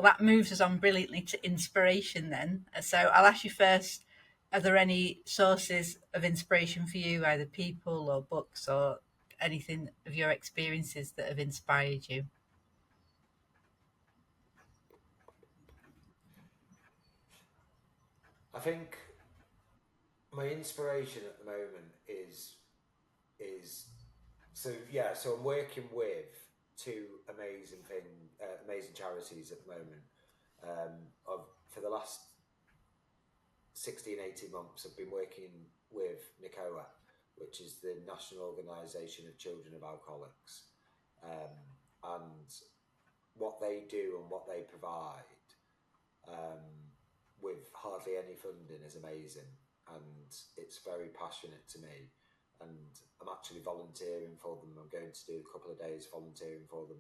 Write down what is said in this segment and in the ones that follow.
Well, that moves us on brilliantly to inspiration then. So I'll ask you first, are there any sources of inspiration for you, either people or books or anything of your experiences that have inspired you? I think my inspiration at the moment is so I'm working with two amazing charities at the moment. For the last 16-18 months, I've been working with NICOA, which is the National Organisation of Children of Alcoholics, um, and what they do and what they provide, um, with hardly any funding, is amazing, and it's very passionate to me. And I'm actually volunteering for them. I'm going to do a couple of days volunteering for them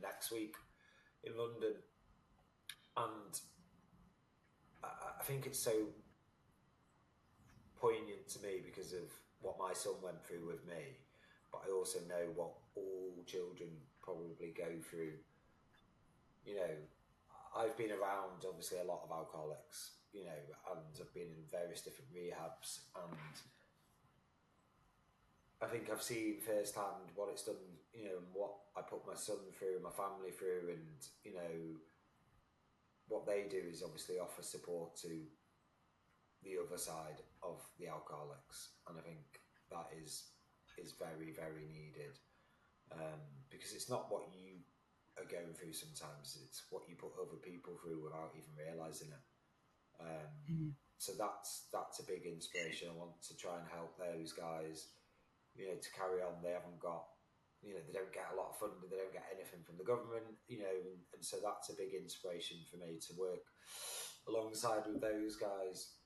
next week in London, and I think it's so poignant to me because of what my son went through with me, but I also know what all children probably go through. You know, I've been around obviously a lot of alcoholics, and I've been in various different rehabs, and I think I've seen firsthand what it's done, and what I put my son through, my family through, and what they do is obviously offer support to the other side of the alcoholics, and I think that is very very needed, because it's not what you are going through sometimes; it's what you put other people through without even realizing it. Um, Mm. so that's a big inspiration. I want to try and help those guys, to carry on. They haven't got, they don't get a lot of funding. They don't get anything from the government, and so that's a big inspiration for me to work alongside with those guys.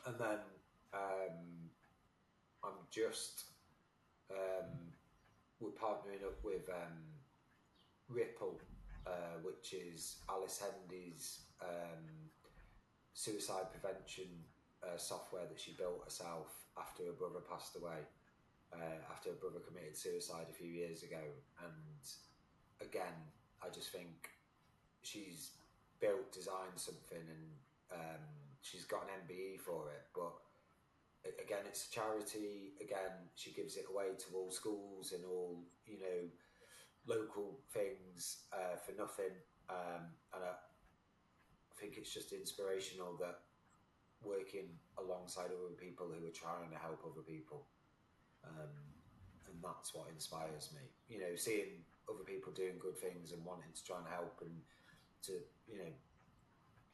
And then I'm just we're partnering up with Ripple, which is Alice Hendy's suicide prevention software that she built herself after her brother passed away, after her brother committed suicide a few years ago. And again, I just think she's designed something, and she's got an MBE for it. But again, it's a charity. Again, she gives it away to all schools and all, local things, for nothing. And I think it's just inspirational that working alongside other people who are trying to help other people, um, and that's what inspires me. Seeing other people doing good things and wanting to try and help, and to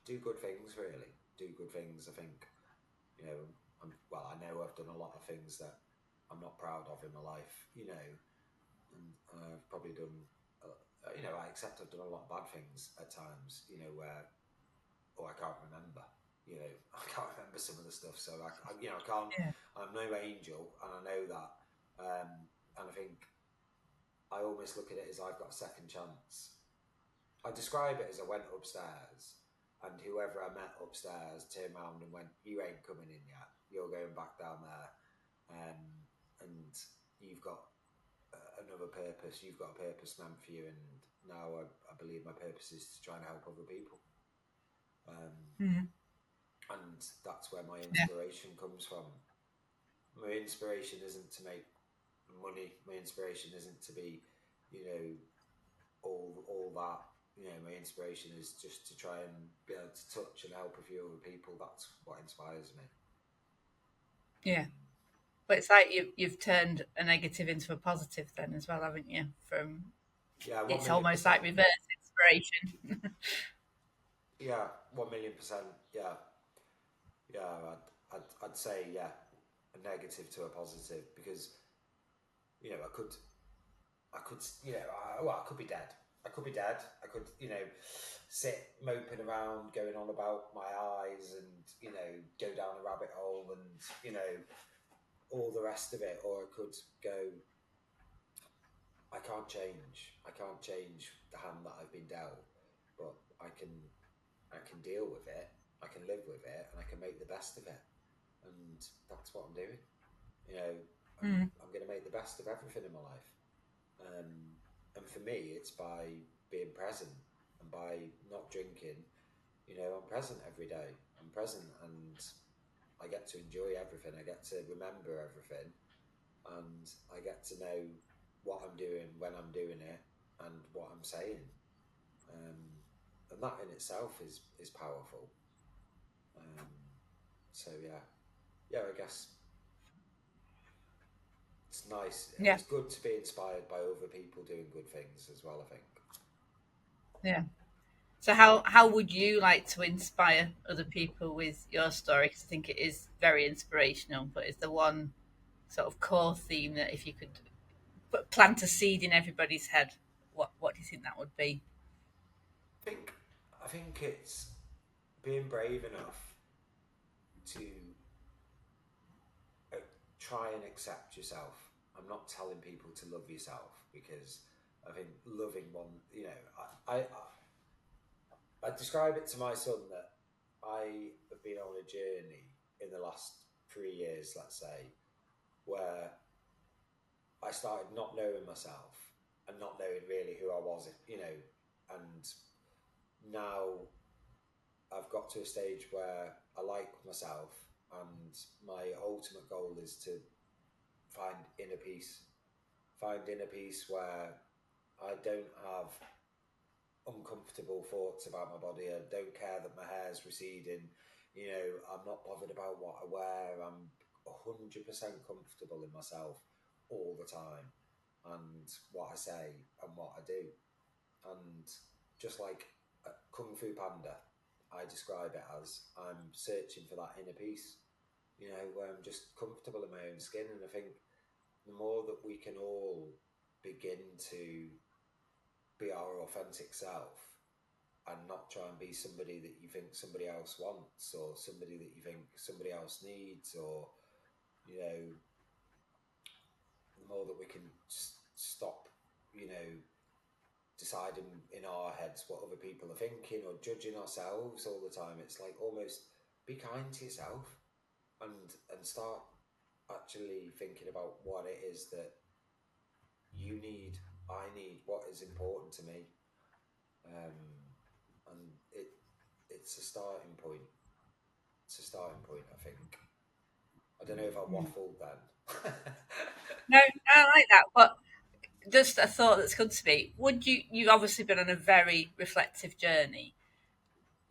do good things. Really, do good things. I think I know I've done a lot of things that I'm not proud of in my life. And I've probably done. I accept I've done a lot of bad things at times. Where I can't remember. I can't remember some of the stuff. So I can't. Yeah. I'm no angel, and I know that. Um, and I think I almost look at it as I've got a second chance. I describe it as I went upstairs, and whoever I met upstairs turned around and went, "You ain't coming in yet. You're going back down there, and you've got another purpose. You've got a purpose meant for you." And now I believe my purpose is to try and help other people. Um, Mm. and that's where my Yeah. inspiration comes from. My inspiration isn't to make money. My inspiration isn't to be, you know, all that. My inspiration is just to try and be able to touch and help a few other people. That's what inspires me. Yeah. Um, But it's like you've turned a negative into a positive then as well, haven't you? From yeah, one it's million almost like percent. reverse inspiration. Yeah, 1 million percent. Yeah, yeah. I'd say yeah, a negative to a positive, because I could, I could be dead. I could be dead. I could, sit moping around, going on about my eyes, and go down a rabbit hole, and all the rest of it. Or I could go, I can't change. I can't change the hand that I've been dealt, but I can deal with it. I can live with it, and I can make the best of it. And that's what I'm doing. You know, Mm. I'm going to make the best of everything in my life. And for me, it's by being present, and by drinking, I'm present every day. I'm present, and I get to enjoy everything. I get to remember everything, and I get to know what I'm doing, when I'm doing it, and what I'm saying. Um, and that in itself is powerful. Um, so yeah, I guess it's nice. Yeah, It's good to be inspired by other people doing good things as well, I think. yeah. So how would you like to inspire other people with your story? Because I think it is very inspirational. But is there one sort of core theme that if you could plant a seed in everybody's head, what do you think that would be? I think I think it's being brave enough to try and accept yourself. I'm not telling people to love yourself, because I think loving one, I describe it to my son that I have been on a journey in the last 3 years, let's say, where I started not knowing myself and not knowing really who I was, and now I've got to a stage where I like myself, and my ultimate goal is to find inner peace. Find inner peace where I don't have uncomfortable thoughts about my body. I don't care that my hair's receding. I'm not bothered about what I wear. I'm 100% comfortable in myself all the time, and what I say and what I do. And just like Kung Fu Panda, I describe it as I'm searching for that inner peace, where I'm just comfortable in my own skin. And I think the more that we can all begin to be our authentic self, and not try and be somebody that you think somebody else wants, or somebody that you think somebody else needs, or you know the more that we can stop deciding in our heads what other people are thinking, or judging ourselves all the time. It's like, almost be kind to yourself, and start actually thinking about what it is that you need, I need, what is important to me. um, and it's a starting point. It's a starting point, I think. I don't know if I Mm. waffled then. No, I like that. But just a thought that's come to me. Would you've obviously been on a very reflective journey.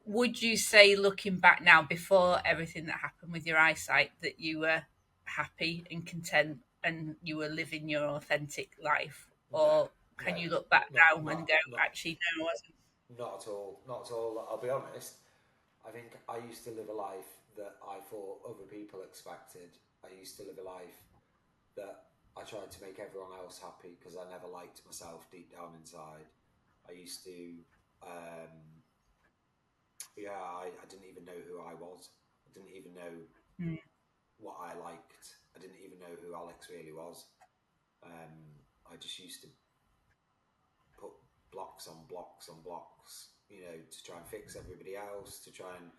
Would you say, looking back now, before everything that happened with your eyesight, that you were happy and content and you were living your authentic life? No, Or no, can you look back not now and not go, not actually, no, I wasn't? not at all. Not at all. I'll be honest. I think I used to live a life that I thought other people expected. I used to live a life that I tried to make everyone else happy, because I never liked myself deep down inside. I used to, yeah, I didn't even know who I was. I didn't even know Mm. what I liked. I didn't even know who Alex really was. I just used to put blocks on blocks on blocks, to try and fix everybody else, to try and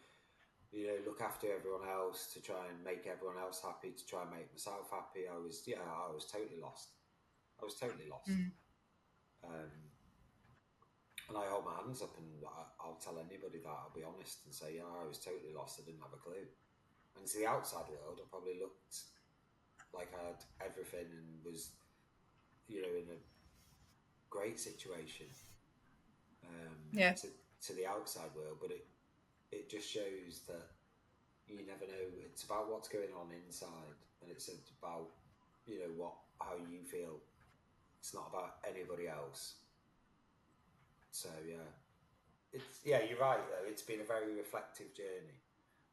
look after everyone else, to try and make everyone else happy, to try and make myself happy. I was totally lost. I was totally lost. Mm. Um, and I hold my hands up, and I'll tell anybody that. I'll be honest and say, yeah, I was totally lost. I didn't have a clue. And to the outside world, I probably looked like I had everything and was, in a great situation, Yeah, to the outside world. But it just shows that you never know. It's about what's going on inside, and it's about what how you feel. It's not about anybody else. So yeah, you're right though. It's been a very reflective journey.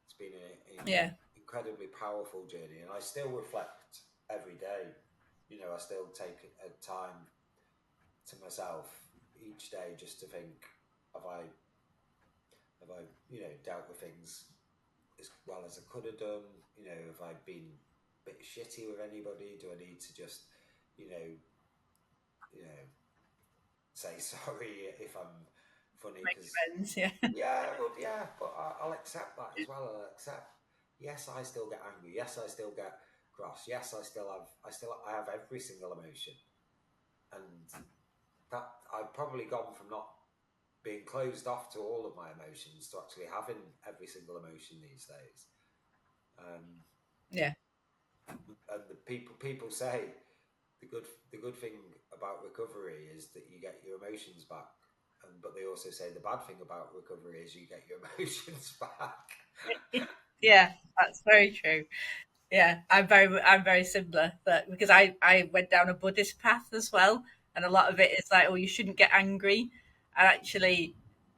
It's been an yeah, incredibly powerful journey, and I still reflect every day. I still take a time to myself each day, just to think, have I dealt with things as well as I could have done? Have I been a bit shitty with anybody? Do I need to just, you know, you know, say sorry if I'm funny? make Because friends. Yeah, but I'll accept that as well. I'll accept. Yes, I still get angry. Yes, I still get cross. Yes, I have every single emotion, and that I've probably gone from not being closed off to all of my emotions to actually having every single emotion these days. Um, Yeah. and the people say the good thing about recovery is that you get your emotions back, and but they also say the bad thing about recovery is you get your emotions back. Yeah, that's very true. Yeah, I'm very similar, but because I went down a Buddhist path as well, and a lot of it is like, oh, you shouldn't get angry, and actually,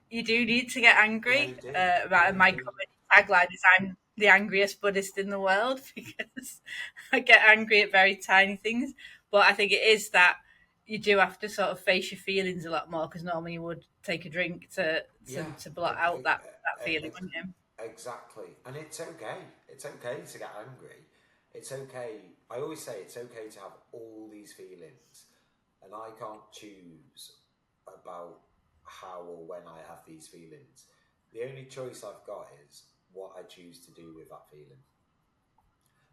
you do need to get Yeah, you angry. do. Yeah, you My do. comedy tagline is "I'm the angriest Buddhist in the world" because I get angry at very tiny things. But I think it is that you do have to sort of face your feelings a lot more because normally you would take a drink Yeah, to blot out that feeling, ex- wouldn't you? exactly. And it's okay. It's okay to get angry. It's okay. I always say it's okay to have all these feelings, and I can't choose about how or when I have these feelings. The only choice I've got is what I choose to do with that feeling.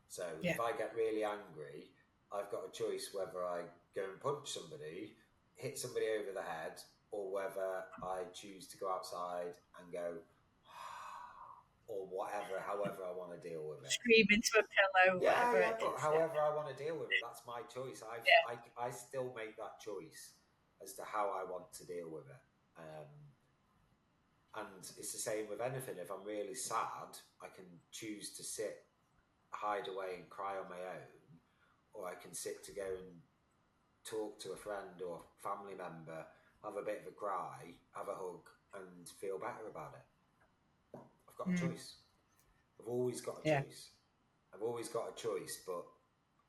So Yeah. if I get really angry, I've got a choice whether I go and punch somebody, hit somebody over the head, or whether I choose to go outside and go, or whatever, however I want to deal with it. Scream into a pillow, Yeah, whatever yeah, it but is. Yeah. however I want to deal with it, that's my choice. Yeah. I still make that choice as to how I want to deal with it. And it's the same with anything. If I'm really sad, I can choose to sit, hide away, and cry on my own, or I can sit to go and talk to a friend or family member, have a bit of a cry, have a hug, and feel better about it. I've got a Mm, choice. I've always got a yeah. choice. I've always got a choice, but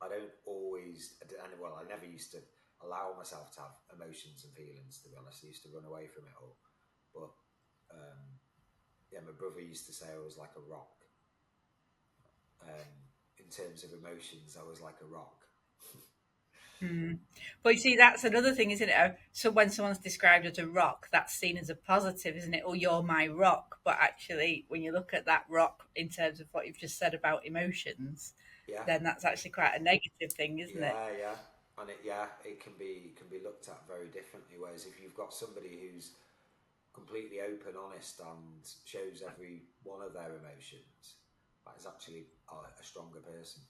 I don't always, and well, I never used to allow myself to have emotions and feelings, to be honest. I used to run away from it all. But yeah, my brother used to say I was like a rock. In terms of emotions, I was like a rock. Mm. But you see, that's another thing, isn't it? So when someone's described as a rock, that's seen as a positive, isn't it? Oh, you're my rock. But actually, when you look at that rock in terms of what you've just said about emotions, Yeah, then that's actually quite a negative thing, isn't it? yeah, and it can be looked at very differently. Whereas if you've got somebody who's completely open, honest, and shows every one of their emotions, that is actually a stronger person.